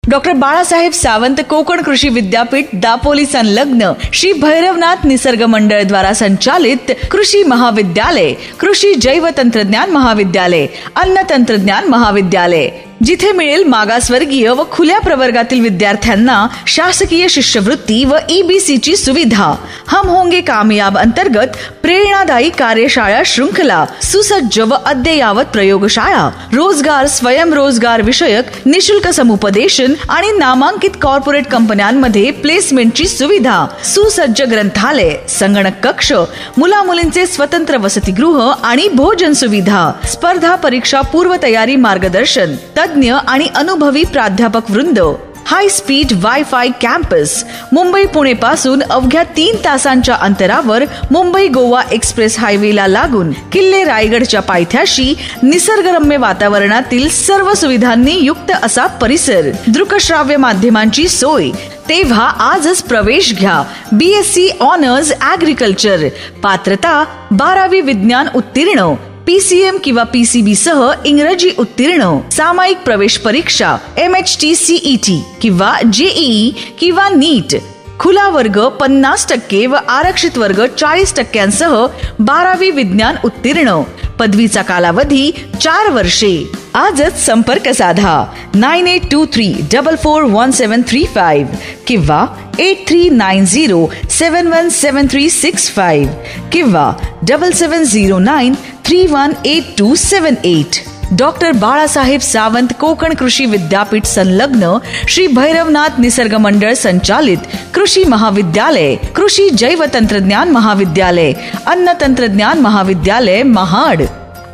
Doctor Balasaheb Sawant Konkan कृषी विद्यापीठ दापोली संलग्न श्री भैरवनाथ निसर्ग मंडळ द्वारा संचालित कृषी महाविद्यालय, कृषी जैव तंत्रज्ञान महाविद्यालय, अन्न तंत्रज्ञान महाविद्यालय, जिथे मिळेल मागासवर्गीय व खुल्या प्रवर्गातील विद्यार्थ्यांना शासकीय शिष्यवृत्ती व EBC ची सुविधा। हम होंगे कामयाब अंतर्गत प्रेरणादायी कार्यशाळा श्रृंखला, सुसज्ज व अद्ययावत प्रयोगशाळा, रोजगार स्वयंरोजगार विषयक निशुल्क समुपदेशन आणि नामांकित कॉर्पोरेट कंपन्यांमध्ये प्लेसमेंटची सुविधा, सुसज्ज ग्रंथालय, संगणक कक्ष, मुला मुलींचे स्वतंत्र वसतिगृह आणि भोजन सुविधा, स्पर्धा परीक्षा पूर्व तयारी मार्गदर्शन, तज्ञ आणि अनुभवी प्राध्यापक वृंद, high speed wifi campus, Mumbai Pune पासून अवघ्या 3 तासांच्या अंतरावर मुंबई गोवा एक्सप्रेस हायवेला लागून किल्ले रायगडच्या पायथ्याशी निसर्गरम्य वातावरणातील सर्व सुविधांनी युक्त असा परिसर, दृकश्राव्य माध्यमांची सोय। तेव्हा आजच प्रवेश घ्या। BSc ऑनर्स ऍग्रिकल्चर, पात्रता 12वी विज्ञान उत्तीर्ण, PCM किंवा PCB सह इंग्रजी उत्तीर्ण, सामायिक प्रवेश परीक्षा MHT CET किंवा JEE किंवा NEET, खुला वर्ग 50% व आरक्षित वर्ग 40% 12वी विज्ञान उत्तीर्ण, पदवीचा कालावधी 4 वर्षे। आजच संपर्क साधा 9823441735 किंवा 8390717365 किंवा 7709318278। डॉक्टर बाळासाहेब सावंत कोकण कृषी विद्यापीठ संलग्न श्री भैरवनाथ निसर्ग मंडळ संचालित कृषी महाविद्यालय, कृषी जैव तंत्रज्ञान महाविद्यालय, अन्न तंत्रज्ञान महाविद्यालय महाड।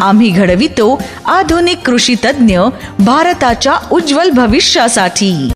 आम्ही घडवितो आधुनिक कृषी तज्ञ भारताच्या उज्ज्वल भविष्यासाठी।